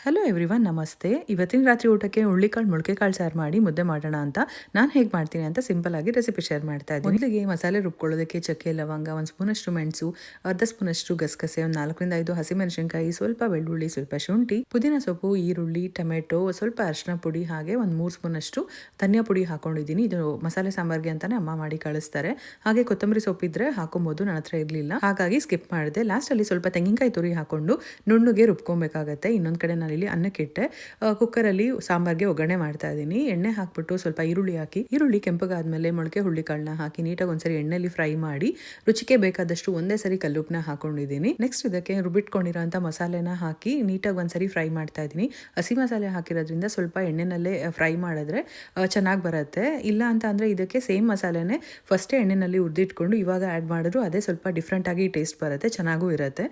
Hello everyone, ನಮಸ್ತೆ. ಇವತ್ತಿನ ರಾತ್ರಿ ಊಟಕ್ಕೆ ಹುಳ್ಳಿಕಾಳು ಮೊಳಕೆಕಾಳು ಸಾರು ಮಾಡಿ ಮುದ್ದೆ ಮಾಡೋಣ ಅಂತ ನಾನು ಹೇಗೆ ಮಾಡ್ತೀನಿ ಅಂತ ಸಿಂಪಲ್ ಆಗಿ ರೆಸಿಪಿ ಶೇರ್ ಮಾಡ್ತಾ ಇದ್ದೀನಿ. ಮೊದಲಿಗೆ ಮಸಾಲೆ ರುಬ್ಕೊಳ್ಳೋದಕ್ಕೆ ಚಕ್ಕೆ, ಲವಂಗ, 1 ಸ್ಪೂನಷ್ಟು ಮೆಣಸು, ಅರ್ಧ ಸ್ಪೂನಷ್ಟು ಗಸಗಸೆ, ಒಂದು 4ರಿಂದ 5 ಹಸಿಮೆಣಸಿನಕಾಯಿ, ಸ್ವಲ್ಪ ಬೆಳ್ಳುಳ್ಳಿ, ಸ್ವಲ್ಪ ಶುಂಠಿ, ಪುದೀನ ಸೊಪ್ಪು, ಈರುಳ್ಳಿ, ಟೊಮೆಟೊ, ಸ್ವಲ್ಪ ಅರಿಶಿನ ಪುಡಿ, ಹಾಗೆ ಒಂದು 3 ಸ್ಪೂನಷ್ಟು ಧನಿಯಾ ಪುಡಿ ಹಾಕೊಂಡಿದ್ದೀನಿ. ಇದು ಮಸಾಲೆ ಸಾಂಬಾರ್ಗೆ ಅಂತಾನೆ ಅಮ್ಮ ಮಾಡಿ ಕಳಿಸ್ತಾರೆ. ಹಾಗೆ ಕೊತ್ತಂಬರಿ ಸೊಪ್ಪಿದ್ರೆ ಹಾಕೊಬೋದು, ನನ್ನ ಹತ್ರ ಇರಲಿಲ್ಲ ಹಾಗಾಗಿ ಸ್ಕಿಪ್ ಮಾಡಿದೆ. ಲಾಸ್ಟಲ್ಲಿ ಸ್ವಲ್ಪ ತೆಂಗಿನಕಾಯಿ ತುರಿ ಹಾಕೊಂಡು ನುಣ್ಣಗೆ ರುಬ್ಕೊಬೇಕಾಗತ್ತೆ. ಇನ್ನೊಂದು ಕಡೆ ನಾನು ಇಲ್ಲಿ ಅನ್ನಕ್ಕಿಟ್ಟೆ. ಕುಕ್ಕರಲ್ಲಿ ಸಾಂಬಾರ್ಗೆ ಒಗ್ಗರಣೆ ಮಾಡ್ತಾ ಇದ್ದೀನಿ. ಎಣ್ಣೆ ಹಾಕ್ಬಿಟ್ಟು ಸ್ವಲ್ಪ ಈರುಳ್ಳಿ ಹಾಕಿ, ಈರುಳ್ಳಿ ಕೆಂಪಗಾದ್ಮೇಲೆ ಮೊಳಕೆ ಹುಳ್ಳಿಕಾಳನ್ನ ಹಾಕಿ ನೀಟಾಗಿ ಒಂದ್ಸರಿ ಎಣ್ಣೆಲಿ ಫ್ರೈ ಮಾಡಿ ರುಚಿಗೆ ಬೇಕಾದಷ್ಟು ಒಂದೇ ಸರಿ ಕಲ್ಲುಪ್ಪನ್ನ ಹಾಕೊಂಡಿದ್ದೀನಿ. ನೆಕ್ಸ್ಟ್ ಇದಕ್ಕೆ ರುಬ್ಬಿಟ್ಕೊಂಡಿರೋಂಥ ಮಸಾಲೆನ ಹಾಕಿ ನೀಟಾಗಿ ಒಂದ್ಸರಿ ಫ್ರೈ ಮಾಡ್ತಾ ಇದ್ದೀನಿ. ಹಸಿ ಮಸಾಲೆ ಹಾಕಿರೋದ್ರಿಂದ ಸ್ವಲ್ಪ ಎಣ್ಣೆನಲ್ಲೇ ಫ್ರೈ ಮಾಡಿದ್ರೆ ಚೆನ್ನಾಗಿ ಬರುತ್ತೆ. ಇಲ್ಲ ಅಂತ ಅಂದರೆ ಇದಕ್ಕೆ ಸೇಮ್ ಮಸಾಲೆನೇ ಫಸ್ಟೇ ಎಣ್ಣೆನಲ್ಲಿ ಹುರಿದಿಟ್ಕೊಂಡು ಇವಾಗ ಆ್ಯಡ್ ಮಾಡಿದ್ರು ಅದೇ ಸ್ವಲ್ಪ ಡಿಫ್ರೆಂಟಾಗಿ ಟೇಸ್ಟ್ ಬರುತ್ತೆ, ಚೆನ್ನಾಗೂ ಇರುತ್ತೆ.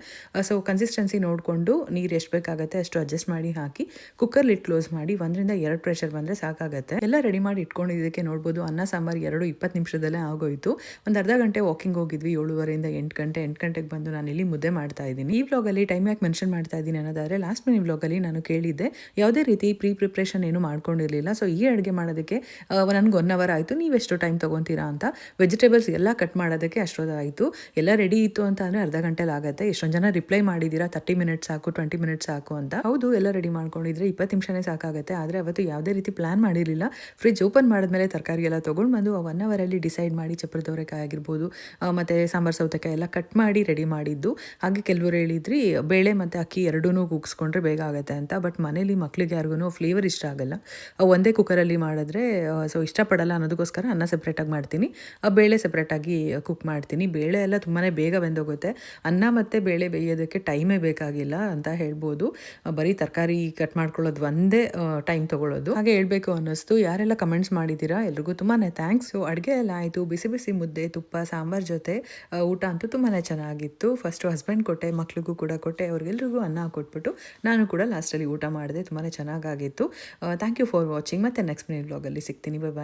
ಸೊ ಕನ್ಸಿಸ್ಟೆನ್ಸಿ ನೋಡಿಕೊಂಡು ನೀರು ಎಷ್ಟು ಬೇಕಾಗುತ್ತೆ ಅಷ್ಟು ಅಡ್ಜಸ್ಟ್ ಮಾಡಿ ಹಾಕಿ ಕುಕ್ಕರ್ ಲಿಡ್ ಕ್ಲೋಸ್ ಮಾಡಿ 1ರಿಂದ 2 ಪ್ರೆಷರ್ ಬಂದರೆ ಸಾಕಾಗುತ್ತೆ. ಎಲ್ಲ ರೆಡಿ ಮಾಡಿ ಇಟ್ಕೊಂಡಿದ್ದಕ್ಕೆ ನೋಡ್ಬೋದು ಅನ್ನ ಸಾಂಬಾರು 20 ನಿಮಿಷದಲ್ಲೇ ಆಗೋಯ್ತು. ಒಂದು ಅರ್ಧ ಗಂಟೆ ವಾಕಿಂಗ್ ಹೋಗಿದ್ವಿ, 7:30ರಿಂದ 8 ಗಂಟೆಗೆ ಬಂದು ನಾನು ಇಲ್ಲಿ ಮುದ್ದೆ ಮಾಡ್ತಾ ಇದ್ದೀನಿ. ಈ ವ್ಲಾಗಲ್ಲಿ ಟೈಮ್ ಯಾಕೆ ಮೆನ್ಷನ್ ಮಾಡ್ತಾ ಇದ್ದೀನಿ ಅನ್ನೋದಾದರೆ, ಲಾಸ್ಟ್ ಮಿನಿ ವ್ಲಾಗಲ್ಲಿ ನಾನು ಕೇಳಿದ್ದೆ ಯಾವುದೇ ರೀತಿ ಪ್ರಿಪ್ರೇಷನ್ ಏನು ಮಾಡ್ಕೊಂಡಿರಲಿಲ್ಲ. ಸೊ ಈ ಅಡುಗೆ ಮಾಡೋದಕ್ಕೆ ನನಗೆ 1 ಅವರ್ ಆಯಿತು, ನೀವೆಷ್ಟು ಟೈಮ್ ತೊಗೊತೀರಾ ಅಂತ. ವೆಜಿಟೇಬಲ್ಸ್ ಎಲ್ಲ ಕಟ್ ಮಾಡೋದಕ್ಕೆ ಅಷ್ಟೊಂದಾಯಿತು. ಎಲ್ಲ ರೆಡಿ ಇತ್ತು ಅಂತ ಅಂದರೆ ಅರ್ಧ ಗಂಟೆಲಿ ಆಗುತ್ತೆ. ಎಷ್ಟೊಂದು ಜನ ರಿಪ್ಲೈ ಮಾಡಿದ್ದೀರಾ 30 ಮಿನಿಟ್ಸ್ ಸಾಕು, 20 ಮಿನಿಟ್ಸ್ ಸಾಕು ಅಂತ. ಹೌದು, ಎಲ್ಲ ರೆಡಿ ಮಾಡ್ಕೊಂಡಿದ್ರೆ 20 ನಿಮಿಷನೇ ಸಾಕಾಗುತ್ತೆ. ಆದರೆ ಅವತ್ತು ಯಾವುದೇ ರೀತಿ ಪ್ಲಾನ್ ಮಾಡಿರಲಿಲ್ಲ. ಫ್ರಿಜ್ ಓಪನ್ ಮಾಡಿದ್ಮೇಲೆ ತರಕಾರಿ ಎಲ್ಲ ತೊಗೊಂಡು ಬಂದು 1 ಅವರಲ್ಲಿ ಡಿಸೈಡ್ ಮಾಡಿ ಚಪ್ಪರ ದೋರೆಕಾಯಿ ಆಗಿರ್ಬೋದು ಮತ್ತು ಸಾಂಬಾರು ಸೌತೆಕಾಯಿ ಎಲ್ಲ ಕಟ್ ಮಾಡಿ ರೆಡಿ ಮಾಡಿದ್ದು. ಹಾಗೆ ಕೆಲವರು ಹೇಳಿದ್ರಿ ಬೇಳೆ ಮತ್ತು ಅಕ್ಕಿ ಎರಡೂ ಕೂಗಿಸ್ಕೊಂಡ್ರೆ ಬೇಗ ಆಗುತ್ತೆ ಅಂತ. ಬಟ್ ಮನೇಲಿ ಮಕ್ಳಿಗೆ ಯಾರಿಗೂ ಫ್ಲೇವರ್ ಇಷ್ಟ ಆಗಲ್ಲ. ಒಂದೇ ಕುಕ್ಕರಲ್ಲಿ ಮಾಡಿದ್ರೆ ಸೊ ಇಷ್ಟಪಡಲ್ಲ ಅನ್ನೋದಕ್ಕೋಸ್ಕರ ಅನ್ನ ಸಪ್ರೇಟಾಗಿ ಮಾಡ್ತೀನಿ, ಬೇಳೆ ಸಪ್ರೇಟಾಗಿ ಕುಕ್ ಮಾಡ್ತೀನಿ. ಬೇಳೆ ಎಲ್ಲ ತುಂಬಾ ಬೇಗ ಬೆಂದೋಗುತ್ತೆ. ಅನ್ನ ಮತ್ತು ಬೇಳೆ ಬೇಯೋದಕ್ಕೆ ಟೈಮೇ ಬೇಕಾಗಿಲ್ಲ ಅಂತ ಹೇಳ್ಬೋದು. ಬರೀ ತರಕಾರಿ ಕಟ್ ಮಾಡ್ಕೊಳ್ಳೋದು ಒಂದೇ ಟೈಮ್ ತೊಗೊಳ್ಳೋದು. ಹಾಗೆ ಹೇಳ್ಬೇಕು ಅನ್ನಿಸ್ತು. ಯಾರೆಲ್ಲ ಕಮೆಂಟ್ಸ್ ಮಾಡಿದ್ದೀರಾ ಎಲ್ರಿಗೂ ತುಂಬಾ ಥ್ಯಾಂಕ್ಸ್. ಅಡುಗೆ ಎಲ್ಲ ಆಯಿತು. ಬಿಸಿ ಬಿಸಿ ಮುದ್ದೆ, ತುಪ್ಪ, ಸಾಂಬಾರು ಜೊತೆ ಊಟ ಅಂತೂ ತುಂಬಾ ಚೆನ್ನಾಗಿತ್ತು. ಫಸ್ಟು ಹಸ್ಬೆಂಡ್ ಕೊಟ್ಟೆ, ಮಕ್ಳಿಗೂ ಕೂಡ ಕೊಟ್ಟೆ, ಅವ್ರಿಗೆಲ್ರಿಗೂ ಅನ್ನ ಕೊಟ್ಬಿಟ್ಟು ನಾನು ಕೂಡ ಲಾಸ್ಟಲ್ಲಿ ಊಟ ಮಾಡಿದೆ. ತುಂಬಾ ಚೆನ್ನಾಗಾಗಿತ್ತು. Thank you for watching. ಮತ್ತೆ ನೆಕ್ಸ್ಟ್ ಮಿನಿ ವ್ಲಾಗಲ್ಲಿ ಸಿಗ್ತೀನಿ. ಬಾಯ್.